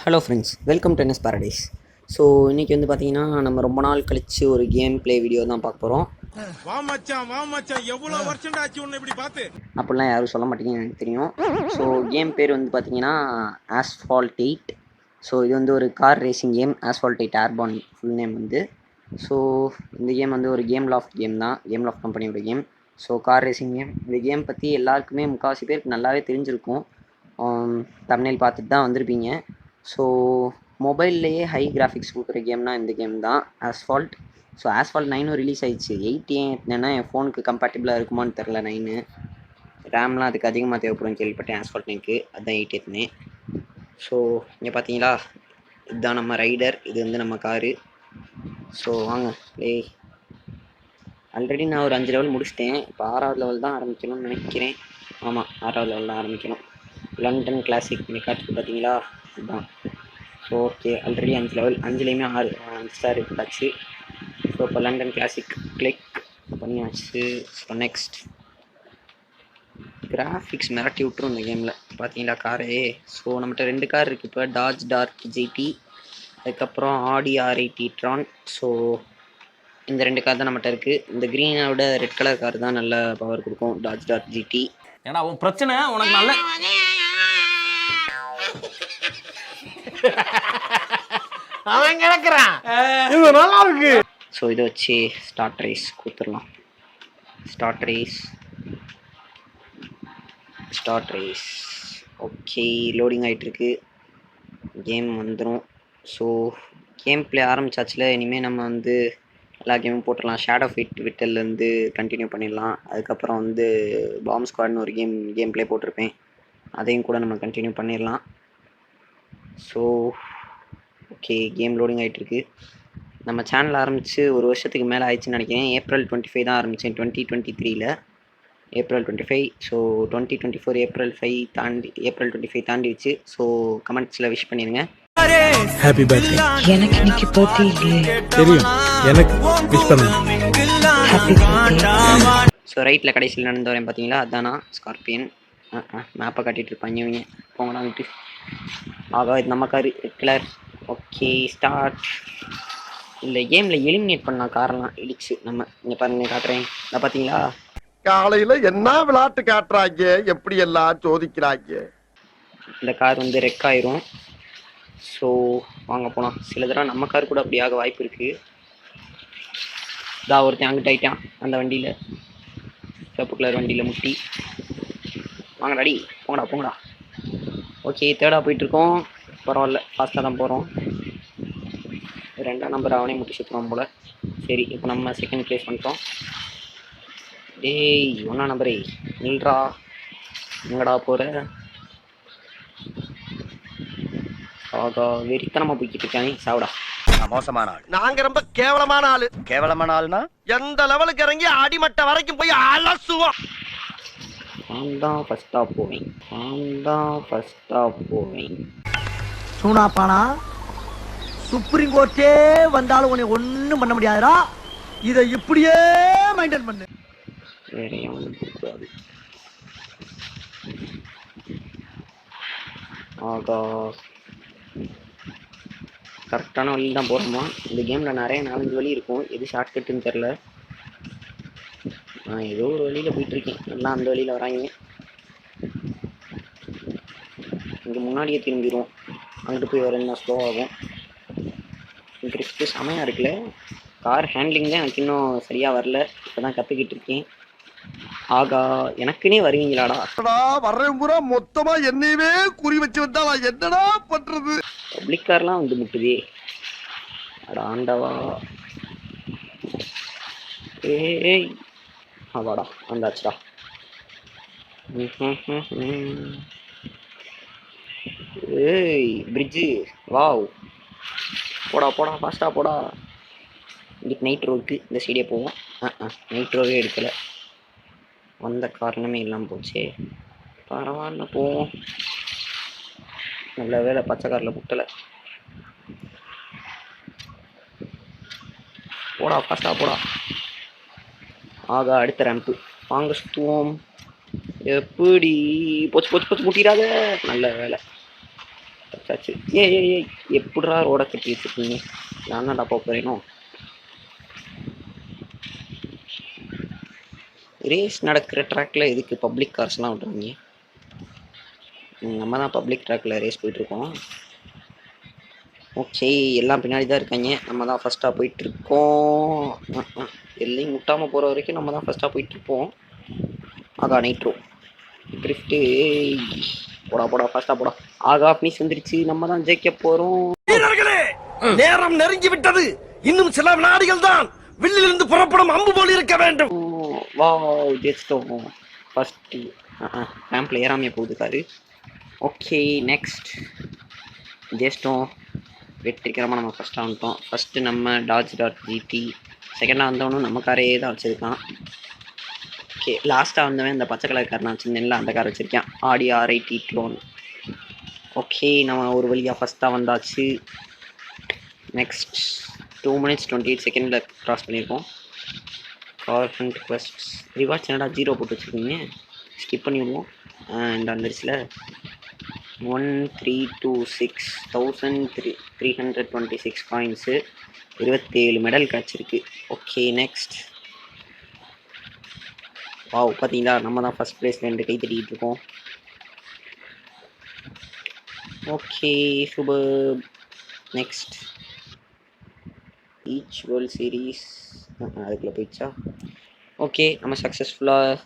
Hello friends, welcome to NS Paradise. So இன்றைக்கி வந்து பார்த்தீங்கன்னா நம்ம ரொம்ப நாள் கழித்து ஒரு கேம் ப்ளே வீடியோ தான் பார்க்க போகிறோம். எவ்வளோ வருஷம் ஆச்சு உன்னை இப்படி பார்த்து அப்படிலாம் யாரும் சொல்ல மாட்டீங்கன்னு எனக்கு தெரியும். ஸோ கேம் பேர் வந்து பார்த்தீங்கன்னா Asphalt 8. ஸோ இது வந்து ஒரு car racing game. Asphalt 8 Airborne full name வந்து. ஸோ இந்த கேம் வந்து ஒரு கேம் லாஃப்ட் கேம் தான், கேம் லாஃப்ட் கம்பெனியோட கேம். So car racing game. இந்த கேம் பற்றி எல்லாருக்குமே முக்கால்வாசி பேருக்கு நல்லாவே தெரிஞ்சிருக்கும். தம்ப்நெயில் பார்த்துட்டு தான் வந்திருப்பீங்க. ஸோ மொபைல்லையே ஹை கிராஃபிக்ஸ் கொடுக்குற கேம்னா இந்த கேம் தான் Asphalt. ஸோ Asphalt 9 ரிலீஸ் ஆயிடுச்சு. 8 ஏன் என்னென்னா என் ஃபோனுக்கு கம்பேட்டிபிளாக இருக்குமான்னு தெரில. 9 ரேம்லாம் அதுக்கு அதிகமாக தேவைப்படும் கேள்விப்பட்டேன் Asphalt 9க்கு, அதுதான் 8 ஏற்றுனேன். ஸோ இங்கே பார்த்தீங்களா, இதுதான் நம்ம ரைடர், இது வந்து நம்ம காரு. ஸோ வாங்க ப்ளே. ஆல்ரெடி நான் ஒரு 5 லெவல் முடிச்சிட்டேன். இப்போ 6வது லெவல் தான் ஆரம்பிக்கணும்னு நினைக்கிறேன். ஆமாம், 6வது லெவல் தான் ஆரம்பிக்கணும். லண்டன் கிளாசிக் மெக்காட்டுக்கு பார்த்தீங்களா, இதுதான். ஸோ ஓகே, ஆல்ரெடி 5 லெவல், 5லேயுமே 5 ஸ்டார் எடுத்தாச்சு. ஸோ இப்போ லண்டன் கிளாசிக் கிளிக் பண்ணியாச்சு. ஸோ நெக்ஸ்ட் கிராஃபிக்ஸ் மிரட்டி விட்டுரும் இந்த கேமில். பார்த்தீங்களா காரே. ஸோ நம்மகிட்ட 2 கார் இருக்குது இப்போ, டாஜ் டார்க் ஜிடி, அதுக்கப்புறம் ஆடி R80 ட்ரான். ஸோ இந்த 2 கார் தான் நம்மகிட்ட இருக்குது. இந்த க்ரீனோட ரெட் கலர் கார் தான் நல்ல பவர் கொடுக்கும், டாஜ் டார்க் ஜிடி. ஏன்னா உன் பிரச்சனை உனக்கு நல்ல அவன் கிடக்குறான், இது நல்லா இருக்கு. ஸோ இதை வச்சு ஸ்டார்ட் ரேஸ் கொடுத்துடலாம். ஸ்டார்ட் ரேஸ் ஓகே, லோடிங் ஆகிட்டுருக்கு, கேம் வந்துடும். ஸோ கேம் ப்ளே ஆரம்பிச்சாச்சுல. இனிமேல் நம்ம வந்து எல்லா கேமும் போட்டுடலாம். ஷேடோ ஃபைட் விட்டல்லேருந்து கண்டினியூ பண்ணிடலாம். அதுக்கப்புறம் வந்து பாம் ஸ்குவாட்னு ஒரு கேம் ப்ளே போட்டிருப்பேன், அதையும் கூட நம்ம கண்டினியூ பண்ணிடலாம். ஸோ ஓகே, கேம் லோடிங் ஆகிட்டுருக்கு. நம்ம சேனல் ஆரம்பித்து ஒரு வருஷத்துக்கு மேலே ஆயிடுச்சுன்னு நினைக்கிறேன். April 25 தான் ஆரம்பித்தேன், 2023ல் April 25. So 2024 April 25 தாண்டிடுச்சு. ஸோ கமெண்ட்ஸில் விஷ் பண்ணிடுங்க. Happy birthday. எனக்கு இன்னைக்கு பர்த்டே இல்லையே. தெரியும், எனக்கு விஷ் பண்ணுங்க. Happy birthday. ஸோ ரைட்டில் கடைசியில் நடந்து வரேன் பார்த்தீங்களா, அதானா ஸ்கார்பியன். மேப்பை காட்டிகிட்டு இருப்பாங்க இவங்க, போங்கடா விட்டு. ஆகா, இது நம்ம car, red colour. Okay start. இந்த கேமில் எலிமினேட் பண்ண காரெல்லாம் இடிச்சு நம்ம இங்கே பாருங்க காட்டுறேன். இதை பார்த்தீங்களா, காலையில என்ன விளையாட்டு காட்டுறாங்க, எப்படி எல்லாம் சோதிக்கிறாங்க. இந்த கார் வந்து ரெக் ஆயிரும். ஸோ வாங்க போகலாம். சில தடவை நம்ம கார் கூட அப்படி ஆக வாய்ப்பு இருக்குது. இதா ஒருத்தன் அங்கிட்ட ஆகிட்டான் அந்த வண்டியில், சிவப்பு கலர் வண்டியில் முட்டி. வாங்கடா அடி, போங்கடா. ஓகே, தேர்டாக போயிட்டுருக்கோம். பரவாயில்ல, ஃபாஸ்ட்டாக தான் போகிறோம். 2ஆம் நம்பர் அவனே முட்டி சுற்றுறோம் போல். சரி, இப்போ நம்ம செகண்ட் ப்ளேஸ் பண்ணிட்டோம். டேய் 1ஆம் நம்பரே நில்றா, எங்கடா போகிற? ஆகா, வெறித்தனமாக போய்கிட்டு இருக்காங்க. சாவிடா. மோசமான ஆள், நாங்க ரொம்ப கேவலமான ஆளு. கேவலமான ஆளுனா எந்த லெவலுக்கு இறங்கி அடிமட்ட வரைக்கும் போய் அலசுவோம். நான் தான் ஃபஸ்ட்டாக போவேன். சூனா பானா, சுப்ரீம் கோர்ட்டே வந்தாலும் உன்னை ஒன்றும் பண்ண முடியாதுடா. இதை இப்படியே மெயின்டைன் பண்ணு. வேற எவனும் கூடாது. ஆகா, கரெக்டான வழியில் தான் போகிறோமா? இந்த கேமில் நிறைய 4-5 வழி இருக்கும், எது ஷார்ட்கட்டுன்னு தெரில. நான் ஏதோ ஒரு வழியில் போயிட்டுருக்கேன், எல்லாம் அந்த வழியில் வராங்க. இங்கே முன்னாடியே திரும்பிடுவோம், அங்கிட்டு போய் வரேன்னா ஸ்லோ ஆகும். ட்ரிஃப்ட்டு செமையாக இருக்குல்ல. கார் ஹேண்ட்லிங் தான் எனக்கு இன்னும் சரியாக வரல, இப்போ தான் கற்றுக்கிட்டு இருக்கேன். ஆகா, எனக்குன்னே வருவீங்களாடா. வர்றேன் பூரா மொத்தமா என்னையவே குறி வச்சு வந்தா நான் என்னடா பண்றது? பப்ளிக் கார்லாம் வந்து முட்டுதே, அட ஆண்டவா. ஏய் வாடா, வந்தாச்சுடா. ஏய் பிரிட்ஜு, வாவ். போடா ஃபாஸ்ட்டாக போடா. இங்கே நைட் ரோவுக்கு இந்த சைடே போவோம். நைட் ரோவே எடுக்கலை, வந்த காரணமே இல்லாமல் போச்சே. பரவாயில்ல, போவோம். நல்ல வேலை பச்சை காரில் முட்டலை. போடா ஃபாஸ்ட்டாக போடா. ஆகா, அடுத்த ரேம்ப்பு, வாங்க சுற்றுவோம். எப்படி போச்சு முட்டிடாத. நல்ல வேலை. ஃபஸ்ட் ஆச்சு. ஏய் எப்படிடா ரோட கட்டி வச்சுருக்கீங்க? நான் என்னடா போகிறேனோ? ரேஸ் நடக்கிற ட்ராக்ல எதுக்கு பப்ளிக் கார்ஸ்லாம் விட்றாங்க? நம்ம தான் பப்ளிக் ட்ராக்ல ரேஸ் போயிட்டுருக்கோம். ஓகே, எல்லாம் பின்னாடி தான் இருக்காங்க. நம்ம தான் ஃபஸ்ட்டாக போயிட்டுருக்கோம். எல்லையும் முட்டாமல் போகிற வரைக்கும் நம்ம தான் ஃபஸ்ட்டாக போயிட்டுருப்போம். ஆகா நைட்ரோ ட்ரிஃப்ட்டு. போடா ஃபஸ்ட்டாக போடா. ஆகா ஃபினிஷ் வந்துருச்சு. நம்ம தான் ஜெயிக்க போகிறோம். வீரர்களே, நேரம் நெருங்கி விட்டது. இன்னும் சில வினாடிகள் தான். வில்லிலிருந்து புறப்படும் அம்பு போல் இருக்க வேண்டும். வா ஜெயிச்சிட்டோம். ஃபஸ்ட்டு ரேம்பில் ஏறாமையே போகுது காரு. ஓகே நெக்ஸ்ட் ஜெயிச்சிட்டோம். வெற்றிகரமாக நம்ம ஃபஸ்ட்டாக வந்துட்டோம். ஃபஸ்ட்டு நம்ம டாஜ்.ஜிடி, செகண்டாக வந்தவனும் நம்ம காரே தான் வச்சுருக்கான். ஓகே, லாஸ்ட்டாக வந்தவன் இந்த பச்சை கலர் கார் நான் வச்சுருந்தேன்ல அந்த கார் வச்சுருக்கேன், ஆடி R8 e-tron. ஓகே, நம்ம ஒரு வழியாக ஃபஸ்ட்டாக வந்தாச்சு. நெக்ஸ்ட் 2 minutes 28 seconds க்ராஸ் பண்ணியிருக்கோம். கார் ஃப்ரண்ட் ரிக்வெஸ்ட்ஸ் ரிவார்ட்ஸ் என்னடா 0 போட்டு வச்சுருக்கீங்க? ஸ்கிப் பண்ணிடுவோம். அண்ட் வந்துருச்சுல 1326,326 காயின்ஸு, 27 மெடல் கிடச்சிருக்கு. Okay next. வாவ், பார்த்தீங்களா நம்ம தான் ஃபஸ்ட் ப்ளேஸ் 2 கை தட்டிக்கிட்டு இருக்கோம். Okay super. Next each world series அதுக்குள்ளே போயிடுச்சா? ஓகே, நம்ம சக்ஸஸ்ஃபுல்லாக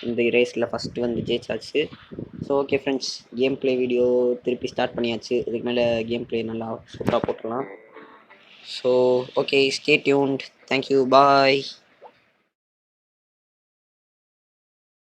இந்த ரேஸில் ஃபஸ்ட்டு வந்து ஜெயிச்சாச்சு. So okay friends, game play video திருப்பி ஸ்டார்ட் பண்ணியாச்சு. இதுக்கு மேலே கேம் ப்ளே நல்லா சூப்பராக போட்டுடலாம். So okay, stay tuned. Thank you, பாய்.